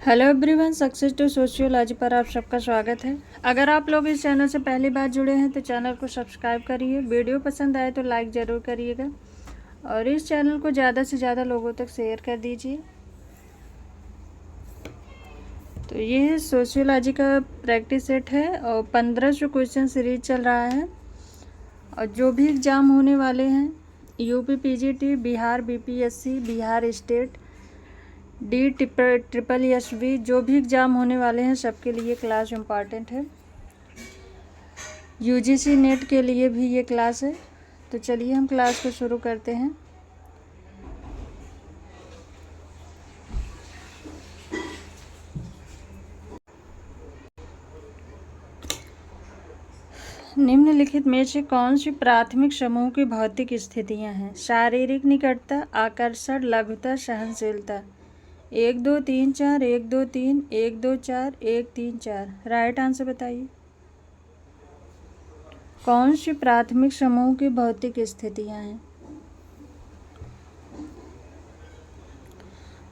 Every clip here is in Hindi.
Hello everyone, success to sociology पर आप सबका स्वागत है। अगर आप लोग इस चैनल से पहली बार जुड़े हैं तो चैनल को सब्सक्राइब करिए। वीडियो पसंद आए तो लाइक ज़रूर करिएगा और इस चैनल को ज़्यादा से ज़्यादा लोगों तक शेयर कर दीजिए। तो ये सोशियोलॉजी का प्रैक्टिस सेट है और 1500 क्वेश्चन सीरीज चल रहा है। और जो भी एग्ज़ाम होने वाले हैं, UP PGT, Bihar BPSC, Bihar state, D triple SV, जो भी एग्ज़ाम होने वाले हैं सबके लिए क्लास इम्पॉर्टेंट है। यूजीसी नेट के लिए भी ये क्लास है। तो चलिए हम क्लास को शुरू करते हैं। निम्नलिखित में से कौन सी प्राथमिक समूह की भौतिक स्थितियां हैं? शारीरिक निकटता, आकर्षण, लघुता, सहनशीलता। 1 2 3 4, 1 2 3, 1 2 4, 1 3 4। राइट आंसर बताइए। कौन सी प्राथमिक समूह की भौतिक स्थितियां हैं?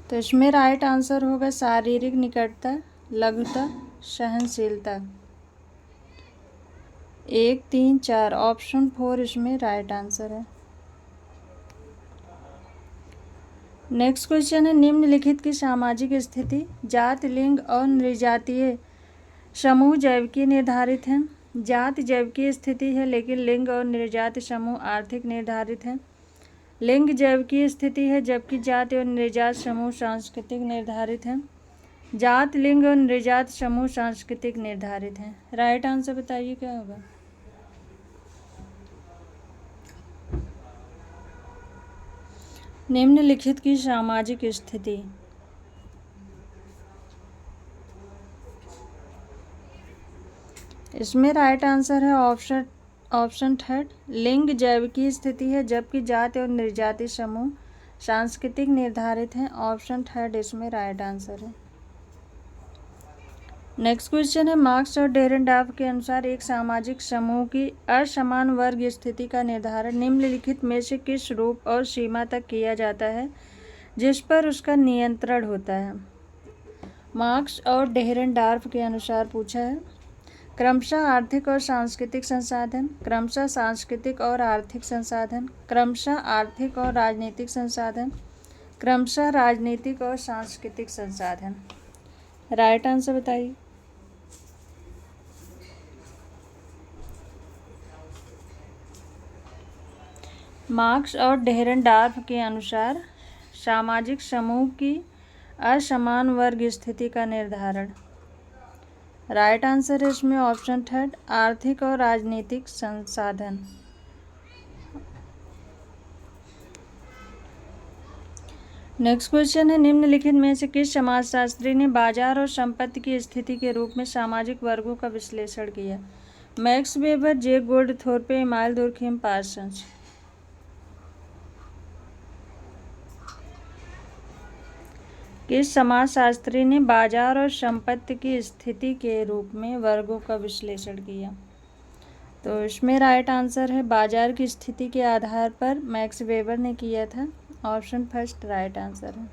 तो इसमें राइट आंसर होगा शारीरिक निकटता, लघुता, सहनशीलता। 1 3 4, ऑप्शन 4 इसमें राइट आंसर है। नेक्स्ट क्वेश्चन है, निम्नलिखित की सामाजिक स्थिति जात, लिंग और नृजातीय समूह जैविकीय निर्धारित हैं। जात जैविकीय स्थिति है लेकिन लिंग और नृजात समूह आर्थिक निर्धारित हैं। लिंग जैविकीय स्थिति है जबकि जात और नृजात समूह सांस्कृतिक निर्धारित हैं। जात, लिंग और नृजात समूह सांस्कृतिक निर्धारित हैं। राइट आंसर बताइए क्या होगा। निम्नलिखित की सामाजिक स्थिति, इसमें राइट आंसर है ऑप्शन थर्ड, लिंग जैविकीय स्थिति है जबकि जाति और नृजाति समूह सांस्कृतिक निर्धारित हैं। ऑप्शन थर्ड इसमें राइट आंसर है। नेक्स्ट क्वेश्चन है, मार्क्स और डेरेनडार्फ के अनुसार एक सामाजिक समूह की असमान वर्ग स्थिति का निर्धारण निम्नलिखित में से किस रूप और सीमा तक किया जाता है जिस पर उसका नियंत्रण होता है? मार्क्स और डेरेनडार्फ के अनुसार पूछा है। क्रमशः आर्थिक और सांस्कृतिक संसाधन, क्रमशः सांस्कृतिक और आर्थिक संसाधन, क्रमशः आर्थिक और राजनीतिक संसाधन, क्रमशः राजनीतिक और सांस्कृतिक संसाधन। राइट आंसर बताइए। मार्क्स और डेरेनडार्फ के अनुसार सामाजिक समूह की असमान वर्ग स्थिति का निर्धारण, राइट आंसर है इसमें ऑप्शन थर्ड, आर्थिक और राजनीतिक संसाधन। नेक्स्ट क्वेश्चन है, निम्नलिखित में से किस समाजशास्त्री ने बाजार और संपत्ति की स्थिति के रूप में सामाजिक वर्गों का विश्लेषण किया? मैक्स वेबर, जे गोल्डथोर्पे, इमाइल दुर्खिम, पार्सन्स। किस समाजशास्त्री ने बाजार और संपत्ति की स्थिति के रूप में वर्गों का विश्लेषण किया? तो इसमें राइट आंसर है बाजार की स्थिति के आधार पर मैक्स वेबर ने किया था। ऑप्शन फर्स्ट राइट आंसर है।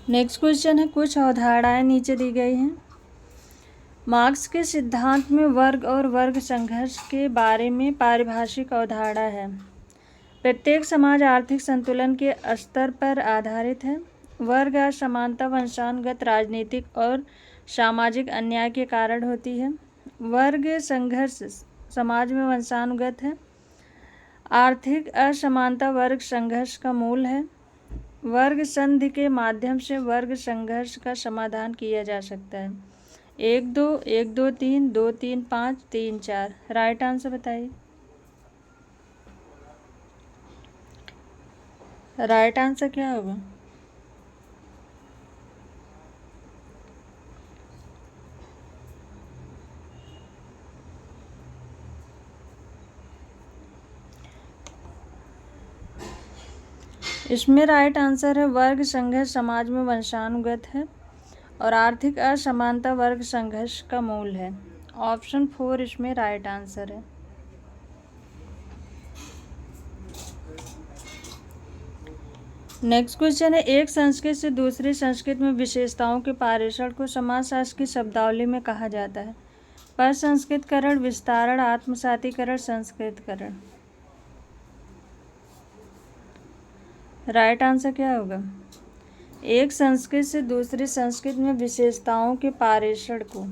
नेक्स्ट क्वेश्चन है, कुछ अवधारणाएं नीचे दी गई हैं। मार्क्स के सिद्धांत में वर्ग और वर्ग संघर्ष के बारे में पारिभाषिक अवधारणा है। प्रत्येक समाज आर्थिक संतुलन के स्तर पर आधारित है। वर्ग असमानता वंशानुगत, राजनीतिक और सामाजिक अन्याय के कारण होती है। वर्ग संघर्ष समाज में वंशानुगत है। आर्थिक असमानता वर्ग संघर्ष का मूल है। वर्ग संधि के माध्यम से वर्ग संघर्ष का समाधान किया जा सकता है। 1 2, 1 2 3, 2 3 5, 3 4। राइट आंसर बताइए। राइट आंसर क्या होगा? इसमें राइट आंसर है वर्ग संघर्ष समाज में वंशानुगत है और आर्थिक असमानता वर्ग संघर्ष का मूल है। ऑप्शन 4 इसमें राइट आंसर है। नेक्स्ट क्वेश्चन है, एक संस्कृत से दूसरी संस्कृत में विशेषताओं के पारेषण को समासशास्त्र की शब्दावली में कहा जाता है। प्रसंस्कृतकरण, विस्तारण, आत्मसातीकरण, संस्कृतकरण। राइट आंसर क्या होगा? एक संस्कृत से दूसरी संस्कृत में विशेषताओं के पारेषण को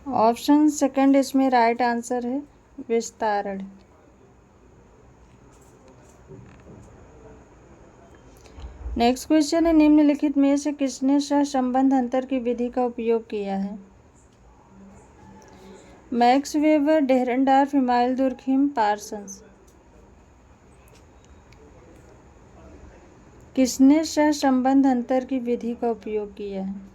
ऑप्शन सेकंड इसमें राइट आंसर है, विस्तारण। नेक्स्ट क्वेश्चन है, निम्नलिखित में से किसने सहसंबंध अंतर की विधि का उपयोग किया है? Max Weber, Dahrendorf, Emile Durkheim, Parsons. किसने सहसंबंध अंतर की विधि का उपयोग किया है?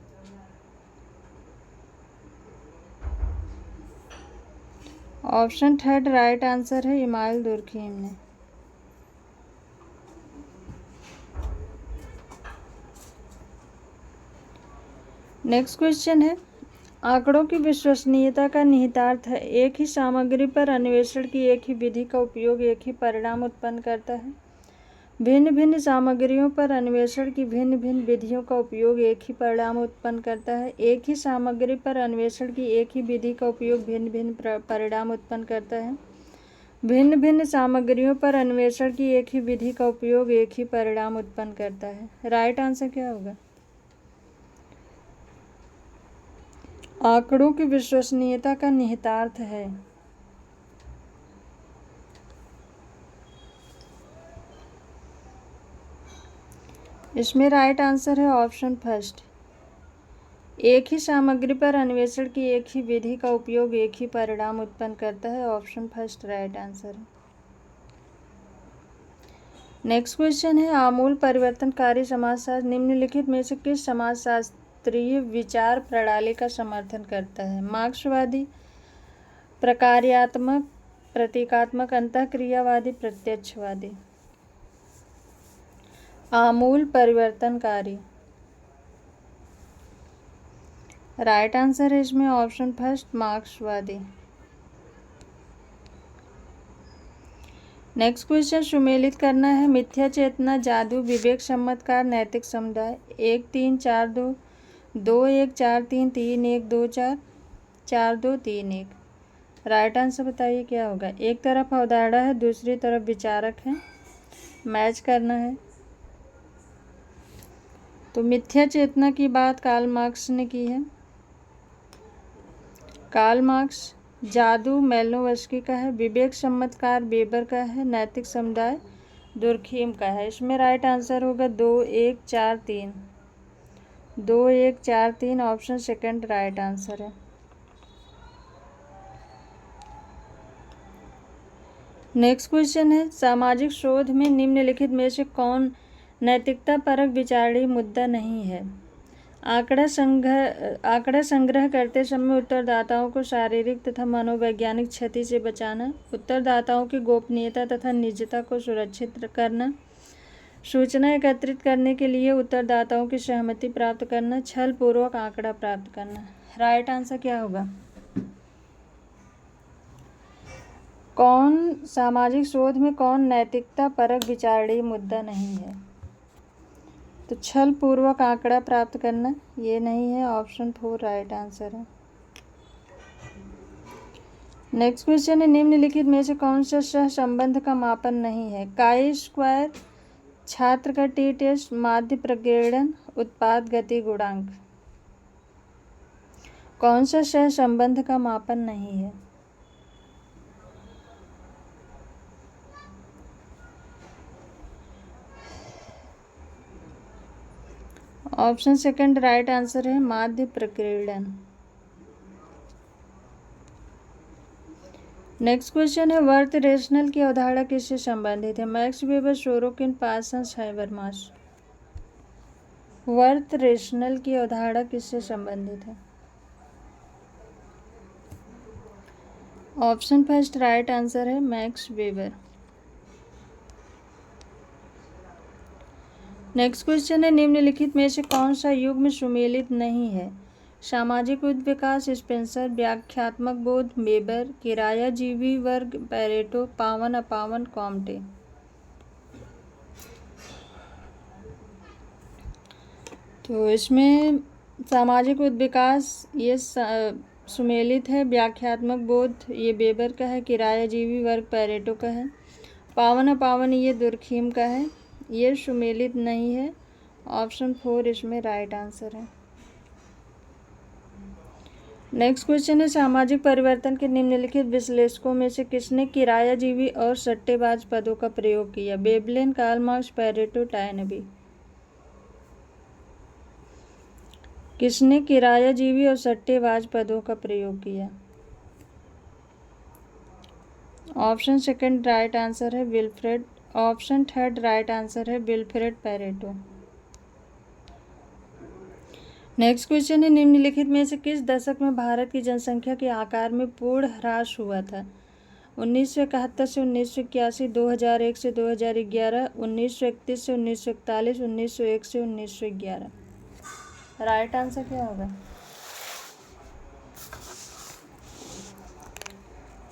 ऑप्शन थर्ड राइट आंसर है, इमाइल दुर्खिम ने। नेक्स्ट क्वेश्चन है, आंकड़ों की विश्वसनीयता का निहितार्थ है एक ही सामग्री पर अन्वेषण की एक ही विधि का उपयोग एक ही परिणाम उत्पन्न करता है। भिन्न भिन्न सामग्रियों पर अन्वेषण की भिन्न भिन्न विधियों का उपयोग एक ही परिणाम उत्पन्न करता है। एक ही सामग्री पर अन्वेषण की एक ही विधि का उपयोग भिन्न भिन्न परिणाम उत्पन्न करता है। भिन्न भिन्न सामग्रियों पर अन्वेषण की एक ही विधि का उपयोग एक ही परिणाम उत्पन्न करता है। राइट आंसर क्या होगा? आंकड़ों की विश्वसनीयता का निहितार्थ है इसमें राइट आंसर है ऑप्शन फर्स्ट, एक ही सामग्री पर अन्वेषण की एक ही विधि का उपयोग एक ही परिणाम उत्पन्न करता है। ऑप्शन फर्स्ट राइट आंसर है। नेक्स्ट क्वेश्चन है, आमूल परिवर्तनकारी समाजशास्त्र निम्नलिखित में से किस समाजशास्त्रीय विचार प्रणाली का समर्थन करता है? मार्क्सवादी, प्रकार्यात्मक, प्रतीकात्मक, अंतःक्रियावादी, प्रत्यक्षवादी। आमूल परिवर्तनकारी। राइट आंसर है इसमें ऑप्शन फर्स्ट, मार्क्सवादी। नेक्स्ट क्वेश्चन, सुमेलित करना है, मिथ्या चेतना, जादू, विवेक, चमत्कार, नैतिक समुदाय। 1 3 4 2 2 1 4 3 3 1 2 4 4 2 3 1। राइट आंसर बताइए क्या होगा? एक तरफ अवधारणा है, दूसरी तरफ विचारक है, मैच करना है। तो मिथ्या चेतना की बात कार्ल मार्क्स ने की है, कार्ल मार्क्स। जादू मेलिनोवस्की का है, विवेक चमत्कार वेबर का है, नैतिक समुदाय दुर्खीम का है। इसमें राइट आंसर होगा 2 1 4 3 2 1 4 3। ऑप्शन सेकंड राइट आंसर है। नेक्स्ट क्वेश्चन है, सामाजिक शोध में निम्नलिखित में से कौन नैतिकता परक विचारणीय मुद्दा नहीं है? आंकड़ा संग्रह करते समय उत्तरदाताओं को शारीरिक तथा मनोवैज्ञानिक क्षति से बचाना, उत्तरदाताओं की गोपनीयता तथा निजता को सुरक्षित करना, सूचना एकत्रित करने के लिए उत्तरदाताओं की सहमति प्राप्त करना, छल पूर्वक आंकड़ा प्राप्त करना। राइट आंसर क्या होगा? कौन सामाजिक शोध में कौन नैतिकता परक विचारणीय मुद्दा नहीं है? तो छल पूर्वक आंकड़ा प्राप्त करना ये नहीं है। ऑप्शन 4 राइट आंसर है। नेक्स्ट क्वेश्चन है, निम्नलिखित में से कौन सा सहसंबंध का मापन नहीं है? काई स्क्वायर, छात्र का टी टेस्ट, माध्य प्रकीर्णन, उत्पाद गति गुणांक। कौन सा सहसंबंध का मापन नहीं है? ऑप्शन सेकंड राइट आंसर है, माध्य प्रकीर्णन। नेक्स्ट क्वेश्चन है वर्थ रेशनल की अवधारणा किससे संबंधित है? Max weber, Sorokin, Parsons, Habermas. Worth rational की अवधारणा किससे संबंधित है? ऑप्शन फर्स्ट राइट आंसर है मैक्स वेबर। नेक्स्ट क्वेश्चन है निम्नलिखित में से कौन सा युग्म सुमेलित नहीं है? सामाजिक विकास, स्पेंसर, व्याख्यात्मक बोध, वेबर, किरायाजीवी वर्ग, पैरेटो, पावन अपावन, कॉम्टे। तो इसमें सामाजिक विकास ये सुमेलित है, व्याख्यात्मक बोध ये वेबर का है, किरायाजीवी वर्ग पैरेटो का है, पावन अपावन ये दुर्खीम का है, ये सुमेलित नहीं है। ऑप्शन 4 इसमें राइट आंसर है। नेक्स्ट क्वेश्चन है सामाजिक परिवर्तन के निम्नलिखित विश्लेषकों में से किसने किरायाजीवी और सट्टेबाज पदों का प्रयोग किया? Veblen, Karl Marx, Pareto, Toynbee. किसने किरायाजीवी और सट्टेबाज पदों का प्रयोग किया? ऑप्शन सेकंड राइट आंसर है Wilfred. Option third right answer है विल्फ्रेड पैरेटो। नेक्स्ट क्वेश्चन है निम्नलिखित में से किस दशक में भारत की जनसंख्या के आकार में पूर्ण ह्रास हुआ था? 1971 से 1981, 2001 से 2011, 1931 से 1941, 1901 से 1911। राइट आंसर क्या होगा?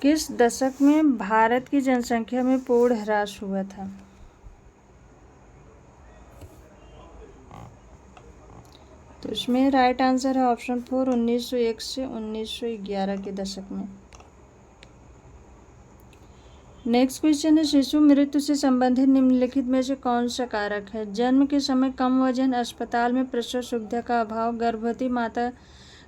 किस दशक में भारत की जनसंख्या में पूर्ण ह्रास हुआ था? तो इसमें राइट आंसर है ऑप्शन 4 1901 से 1911 के दशक में। नेक्स्ट क्वेश्चन है शिशु मृत्यु से संबंधित निम्नलिखित में से कौन सा कारक है? जन्म के समय कम वजन, अस्पताल में प्रसव सुविधा का अभाव, गर्भवती माता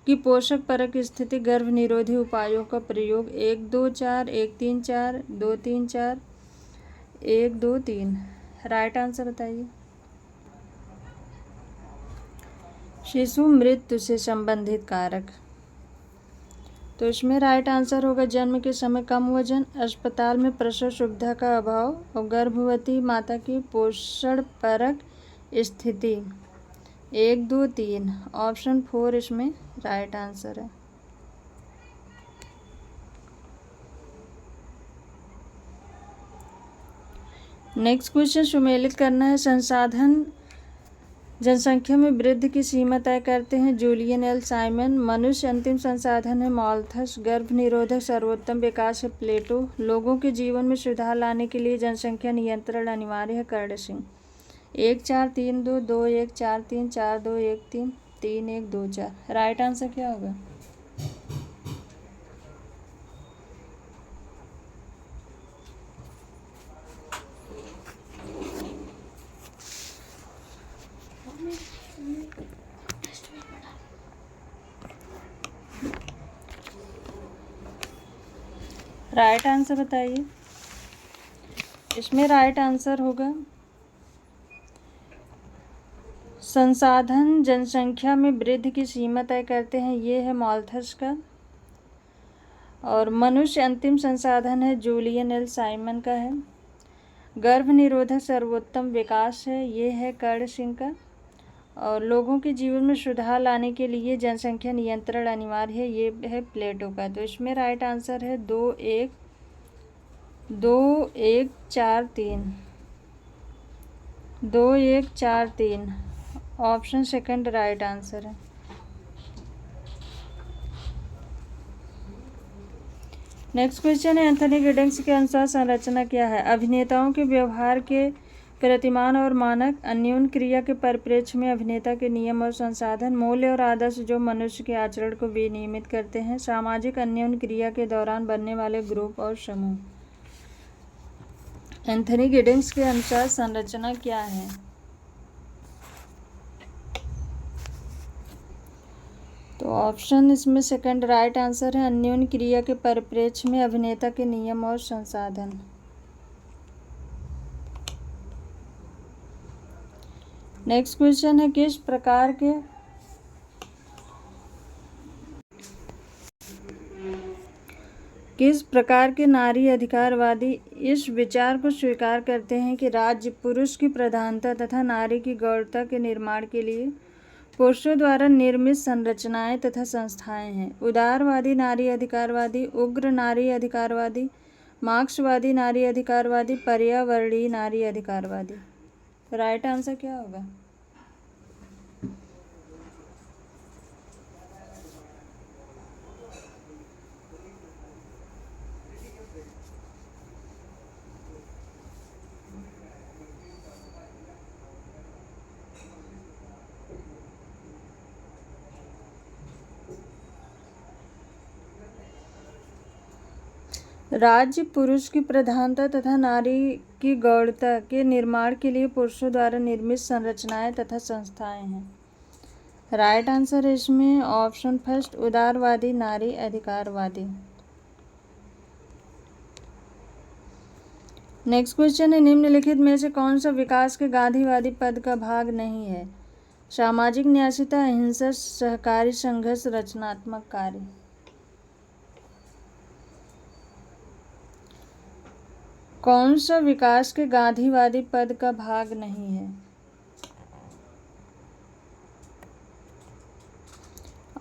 की पोषक परक स्थिति, गर्भ निरोधी उपायों का प्रयोग। 1 2 4 1 3 4 2 3 4 1 2 3। राइट आंसर बताइए। शिशु मृत्यु से संबंधित कारक, तो इसमें राइट आंसर होगा जन्म के समय कम वजन, अस्पताल में प्रसव सुविधा का अभाव और गर्भवती माता की पोषण परक स्थिति। 1 2 3। ऑप्शन 4 इसमें राइट आंसर है। नेक्स्ट क्वेश्चन सुमेलित करना है। संसाधन जनसंख्या में वृद्धि की सीमा तय करते हैं जूलियन एल साइमन। मनुष्य अंतिम संसाधन है मॉल्थस। गर्भ निरोधक सर्वोत्तम विकास है प्लेटो। लोगों के जीवन में सुधार लाने के लिए जनसंख्या नियंत्रण अनिवार्य है कर्ड सिंह। 1 4 3 2 2 1 4 3 4 2 1 3 3 1 2 4। राइट आंसर क्या होगा? राइट आंसर बताइए। इसमें राइट आंसर होगा संसाधन जनसंख्या में वृद्धि की सीमा तय करते हैं, ये है मॉल्थस का। और मनुष्य अंतिम संसाधन है जूलियन एल साइमन का है। गर्भ निरोधक सर्वोत्तम विकास है, ये है कर्ड सिंह का। और लोगों के जीवन में सुधार लाने के लिए जनसंख्या नियंत्रण अनिवार्य है, ये है प्लेटो का। तो इसमें राइट आंसर है 2 1 4 3 2 1 4 3। ऑप्शन सेकंड राइट आंसर है। नेक्स्ट क्वेश्चन है एंथनी गिडिंग्स के अनुसार संरचना क्या है? अभिनेताओं के व्यवहार के प्रतिमान और मानक, अन्योन क्रिया के परिप्रेक्ष्य में अभिनेता के नियम और संसाधन, मूल्य और आदर्श जो मनुष्य के आचरण को विनियमित करते हैं, सामाजिक अन्योन क्रिया के दौरान बनने वाले ग्रुप और समूह। एंथनी गिडिंग्स के अनुसार संरचना क्या है? तो ऑप्शन इसमें सेकंड राइट आंसर है अन्योन क्रिया के परिप्रेक्ष्य में अभिनेता के नियम और संसाधन। नेक्स्ट क्वेश्चन है किस प्रकार के किस प्रकार के नारी अधिकारवादी इस विचार को स्वीकार करते हैं कि राज्य पुरुष की प्रधानता तथा नारी की गौरवता के निर्माण के लिए पुरुषों द्वारा निर्मित संरचनाएं तथा संस्थाएं हैं? उदारवादी नारी अधिकारवादी, उग्र नारी अधिकारवादी, मार्क्सवादी नारी अधिकारवादी, पर्यावरणीय नारी अधिकारवादी। राइट आंसर क्या होगा? राज्य पुरुष की प्रधानता तथा नारी की गौरवता के निर्माण के लिए पुरुषों द्वारा निर्मित संरचनाएं तथा संस्थाएं हैं। राइट आंसर है इसमें ऑप्शन फर्स्ट, उदारवादी नारी अधिकारवादी। नेक्स्ट क्वेश्चन है, निम्नलिखित में से कौन सा विकास के गांधीवादी पद का भाग नहीं है? सामाजिक न्यायिकता, अहिंसा, सहकारी संघर्ष, रचनात्मक कार्य। कौन सा विकास के गांधीवादी पद का भाग नहीं है?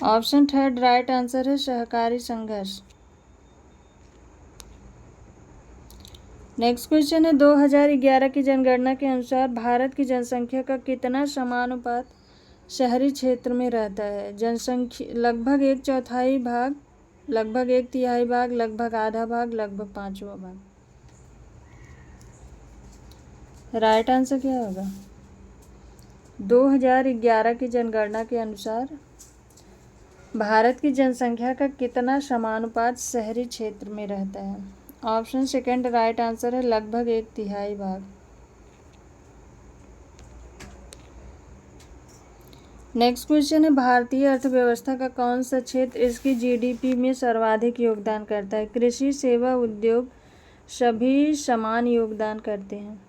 ऑप्शन थर्ड राइट आंसर है सहकारी संघर्ष। नेक्स्ट क्वेश्चन है, 2011 की जनगणना के अनुसार भारत की जनसंख्या का कितना समानुपात शहरी क्षेत्र में रहता है? जनसंख्या लगभग 1/4 भाग, लगभग 1/3 भाग, लगभग आधा भाग, लगभग 5वां भाग। राइट आंसर क्या होगा? 2011 की जनगणना के अनुसार भारत की जनसंख्या का कितना समानुपात शहरी क्षेत्र में रहता है? ऑप्शन सेकंड राइट आंसर है लगभग 1/3 भाग। नेक्स्ट क्वेश्चन है, भारतीय अर्थव्यवस्था का कौन सा क्षेत्र इसकी जीडीपी में सर्वाधिक योगदान करता है? कृषि, सेवा, उद्योग, सभी समान योगदान करते हैं।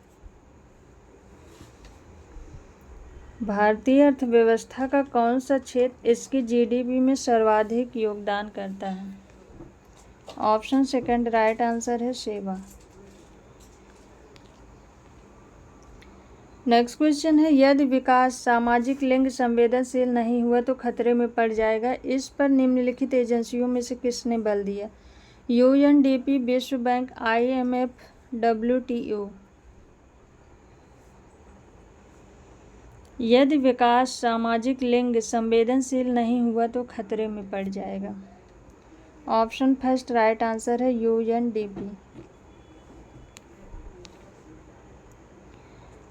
भारतीय अर्थव्यवस्था का कौन सा क्षेत्र इसकी जीडीपी में सर्वाधिक योगदान करता है? ऑप्शन सेकंड राइट आंसर है सेवा। नेक्स्ट क्वेश्चन है, यदि विकास सामाजिक लिंग संवेदनशील नहीं हुआ तो खतरे में पड़ जाएगा। इस पर निम्नलिखित एजेंसियों में से किसने बल दिया? यूएनडीपी, विश्व बैंक, IMF, WTO। यदि विकास सामाजिक लिंग संवेदनशील नहीं हुआ तो खतरे में पड़ जाएगा। ऑप्शन फर्स्ट राइट आंसर है UNDP।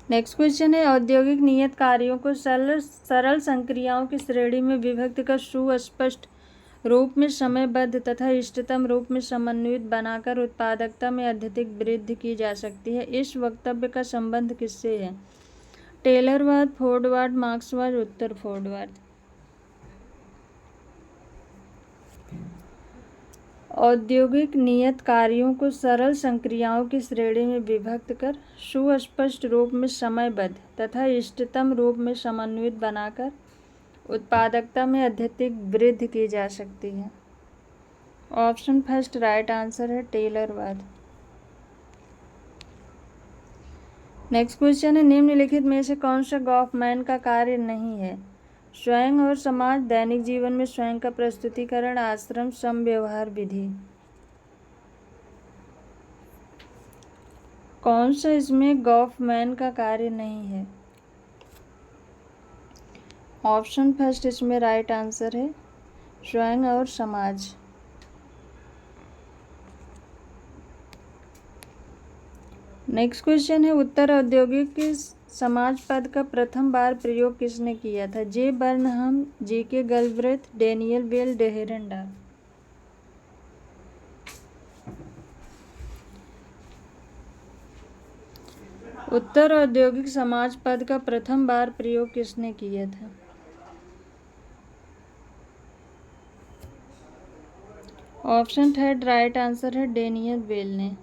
नेक्स्ट क्वेश्चन है, औद्योगिक नियत कार्यों को सरल संक्रियाओं की श्रेणी में विभक्त कर सुस्पष्ट रूप में समयबद्ध तथा इष्टतम रूप में समन्वित बनाकर उत्पादकता में अत्यधिक वृद्धि की जा सकती है। इस वक्तव्य का संबंध किससे है? टेलरवाद, फोर्डवाद, मार्क्सवाद, उत्तर फोर्डवाद। औद्योगिक नियत कार्यों को सरल संक्रियाओं की श्रेणी में विभक्त कर सुस्पष्ट रूप में समयबद्ध तथा इष्टतम रूप में समन्वित बनाकर उत्पादकता में अत्यधिक वृद्धि की जा सकती है। ऑप्शन फर्स्ट राइट आंसर है टेलरवाद। नेक्स्ट क्वेश्चन है, निम्नलिखित में से कौन सा गॉफमैन का कार्य नहीं है? स्वयं और समाज, दैनिक जीवन में स्वयं का प्रस्तुतिकरण, आश्रम, समव्यवहार विधि। कौन सा इसमें गॉफमैन का कार्य नहीं है? ऑप्शन फर्स्ट इसमें राइट आंसर है स्वयं और समाज। नेक्स्ट क्वेश्चन है, उत्तर औद्योगिक समाज पद का प्रथम बार प्रयोग किसने किया था? जे बर्नहम, JK गैल्ब्रेथ, डेनियल बेल, डेहेरनडाल। उत्तर औद्योगिक समाज पद का प्रथम बार प्रयोग किसने किया था? ऑप्शन थर्ड राइट आंसर है डेनियल बेल ने।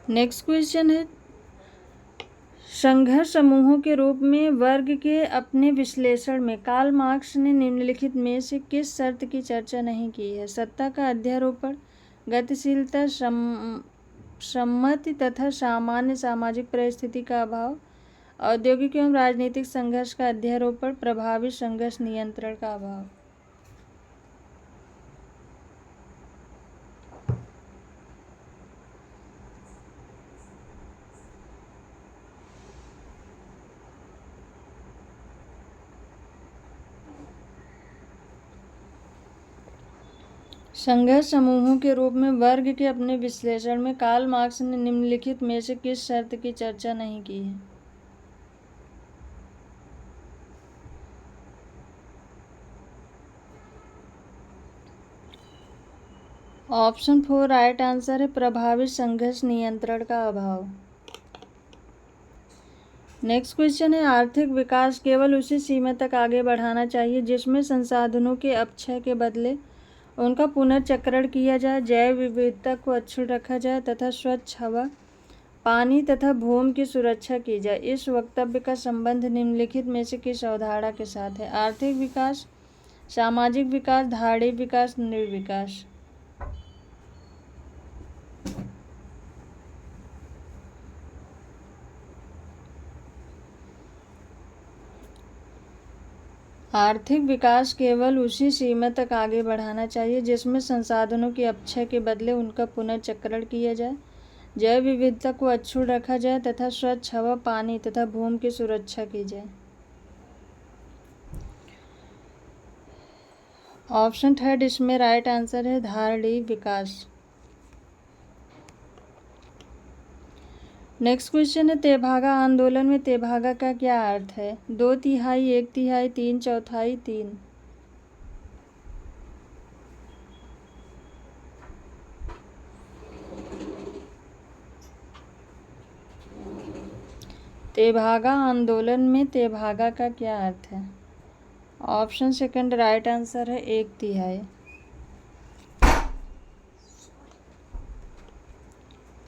नेक्स्ट क्वेश्चन है, संघर्ष समूहों के रूप में वर्ग के अपने विश्लेषण में कार्ल मार्क्स ने निम्नलिखित में से किस शर्त की चर्चा नहीं की है? सत्ता का अध्यारोपण, गतिशीलता, सम्मति तथा सामान्य सामाजिक परिस्थिति का अभाव, औद्योगिक एवं राजनीतिक संघर्ष का अध्यारोपण, प्रभावी संघर्ष नियंत्रण का अभाव। संघर्ष समूहों के रूप में वर्ग के अपने विश्लेषण में कार्ल मार्क्स ने निम्नलिखित में से किस शर्त की चर्चा नहीं की है? ऑप्शन 4 राइट आंसर है, प्रभावी संघर्ष नियंत्रण का अभाव। नेक्स्ट क्वेश्चन है, आर्थिक विकास केवल उसी सीमा तक आगे बढ़ाना चाहिए जिसमें संसाधनों के अपक्षय के बदले उनका पुनर्चक्रण किया जाए, जैव विविधता को अक्षुण्ण रखा जाए तथा स्वच्छ हवा, पानी तथा भूमि की सुरक्षा की जाए। इस वक्तव्य का संबंध निम्नलिखित में से किस अवधारणा के साथ है? आर्थिक विकास, सामाजिक विकास, धारणीय विकास, निर्विकास। आर्थिक विकास केवल उसी सीमा तक आगे बढ़ाना चाहिए जिसमें संसाधनों के अपक्षय के बदले उनका पुनर्चक्रण किया जाए, जैव विविधता को अक्षुण्ण रखा जाए तथा स्वच्छ हवा, पानी तथा भूमि की सुरक्षा की जाए। ऑप्शन 3 इसमें राइट आंसर है, धारणीय विकास। नेक्स्ट क्वेश्चन है, तेभागा आंदोलन में तेभागा का क्या अर्थ है? 2/3, 1/3, 3/4, 3। तेभागा आंदोलन में तेभागा का क्या अर्थ है? ऑप्शन सेकंड राइट आंसर है, 1/3।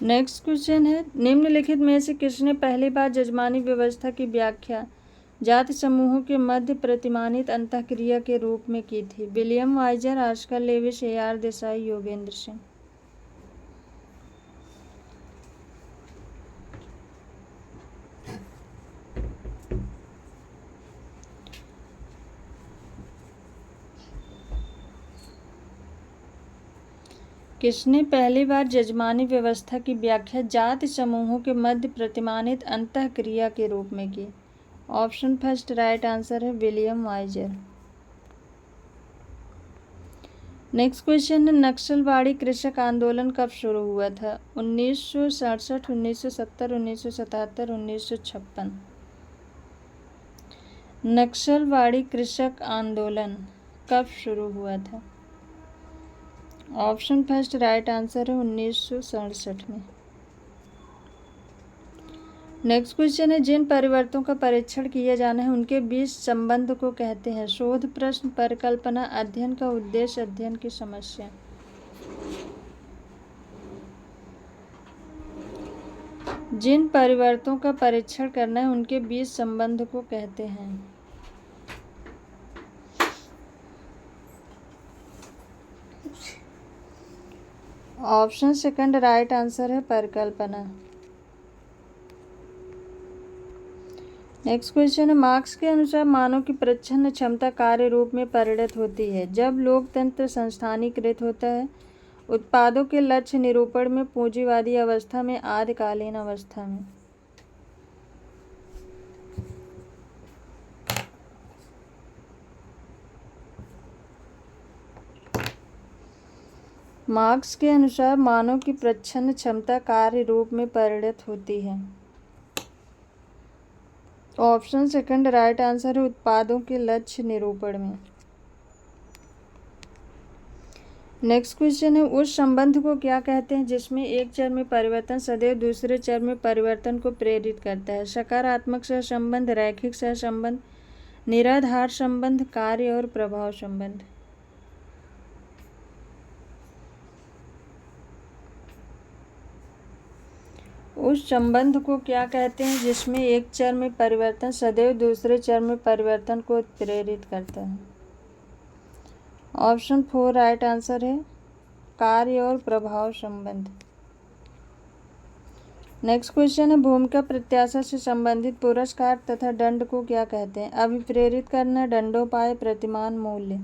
नेक्स्ट क्वेश्चन है, निम्नलिखित में से किसने पहली बार जजमानी व्यवस्था की व्याख्या जाति समूहों के मध्य प्रतिमानित अंतःक्रिया के रूप में की थी? William Wiser, Oscar Lewis, AR Desai, Yogendra Singh. किसने पहली बार जजमानी व्यवस्था की व्याख्या जाति समूहों के मध्य प्रतिमानित अंतःक्रिया के रूप में की? ऑप्शन फर्स्ट राइट आंसर है, विलियम वाइजर। नेक्स्ट क्वेश्चन है, नक्सलवाड़ी कृषक आंदोलन कब शुरू हुआ था? 1967, 1970, 1977, 1956। नक्सलवाड़ी कृषक आंदोलन कब शुरू हुआ था? ऑप्शन फर्स्ट राइट आंसर है, 1967 में। नेक्स्ट क्वेश्चन है, जिन परिवर्तनों का परीक्षण किया जाना है उनके बीच संबंध को कहते हैं? शोध प्रश्न, परिकल्पना, अध्ययन का उद्देश्य, अध्ययन की समस्या। जिन परिवर्तनों का परीक्षण करना है उनके बीच संबंध को कहते हैं? ऑप्शन सेकंड राइट आंसर है, परिकल्पना। नेक्स्ट क्वेश्चन है, मार्क्स के अनुसार मानव की प्रच्छन्न क्षमता कार्य रूप में परिणत होती है जब लोकतंत्र संस्थानीकृत होता है, उत्पादों के लक्ष्य निरूपण में, पूंजीवादी अवस्था में, आदिकालीन अवस्था में। मार्क्स के अनुसार मानव की प्रच्छन्न क्षमता कार्य रूप में परिणत होती है। ऑप्शन सेकंड राइट आंसर है, उत्पादों के लक्ष्य निरूपण में। नेक्स्ट क्वेश्चन है, उस संबंध को क्या कहते हैं जिसमें एक चर में परिवर्तन सदैव दूसरे चर में परिवर्तन को प्रेरित करता है? सकारात्मक सहसंबंध, रैखिक सहसंबंध, निराधार संबंध, कार्य और प्रभाव संबंध। उस संबंध को क्या कहते हैं जिसमें एक चर में परिवर्तन सदैव दूसरे चर में परिवर्तन को प्रेरित करता है? ऑप्शन 4 राइट आंसर है कार्य और प्रभाव संबंध। नेक्स्ट क्वेश्चन है भूमिका प्रत्याशा से संबंधित पुरस्कार तथा दंड को क्या कहते हैं? अभिप्रेरित करना, दंडोपाय, प्रतिमान मूल्य।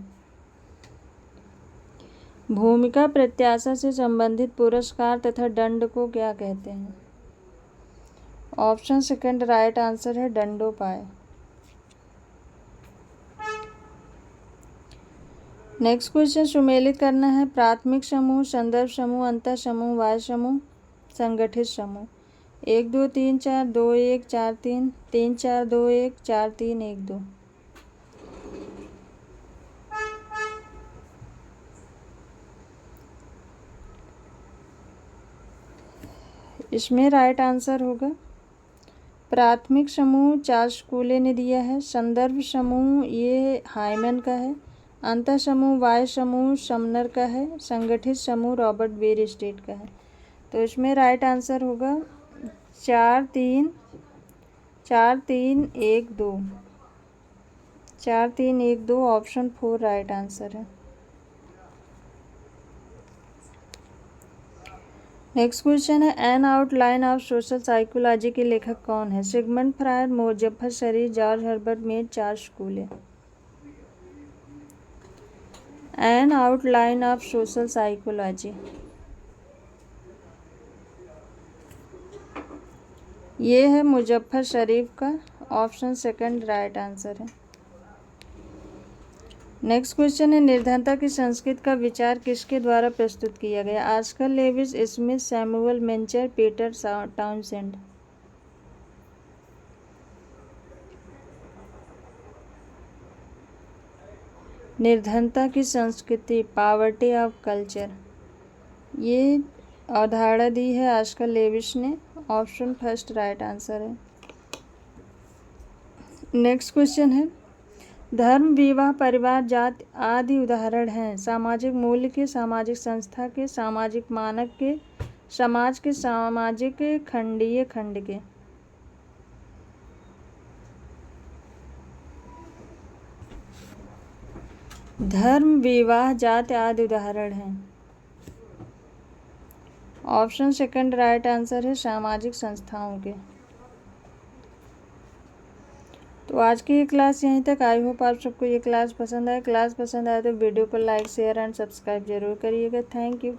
भूमिका प्रत्याशा से संबंधित पुरस्कार तथा दंड को क्या कहते हैं? ऑप्शन सेकंड राइट आंसर है दंडोपाय। नेक्स्ट क्वेश्चन सुमेलित करना है प्राथमिक समूह, संदर्भ समूह, अंतः समूह, वाह्य समूह, संगठित समूह। 1 2 3 4 2 1 4 3 3 4 2 1 4 3 1 2। इसमें राइट आंसर होगा प्राथमिक समूह चार्ल्स कूले ने दिया है, संदर्भ समूह ये हाइमन का है, अंतः समूह वाह्य समूह समनर का है, संगठित समूह रॉबर्ट बेयरस्टेट का है। तो इसमें राइट आंसर होगा 4 3 1 2 4 3 1 2 ऑप्शन 4 राइट आंसर है। नेक्स्ट क्वेश्चन है an outline of social psychology के लेखक कौन है? Sigmund Freud, Muzafer Sherif, George Herbert Mead, Charles Cooley. An outline of social psychology ये है मुजफ्फर शरीफ का, ऑप्शन सेकंड राइट आंसर है। नेक्स्ट क्वेश्चन है निर्धनता की संस्कृति का विचार किसके द्वारा प्रस्तुत किया गया? Oscar Lewis, Smith, Samuel Mencher, Peter Townsend. निर्धनता की संस्कृति पॉवर्टी ऑफ कल्चर ये अवधारणा दी है ऑस्कर लेविस ने, ऑप्शन फर्स्ट राइट आंसर है। नेक्स्ट क्वेश्चन है धर्म, विवाह, परिवार, जाति आदि उदाहरण हैं सामाजिक मूल्य के, सामाजिक संस्था के, सामाजिक मानक के, समाज के, सामाजिक खंडीय खंड के। धर्म, विवाह, जाति आदि उदाहरण हैं, ऑप्शन सेकंड राइट आंसर है सामाजिक संस्थाओं के। तो आज की ये क्लास यहीं तक। आई होप आप सबको ये क्लास पसंद आए। क्लास पसंद आए तो वीडियो को लाइक, शेयर एंड सब्सक्राइब जरूर करिएगा। Thank you.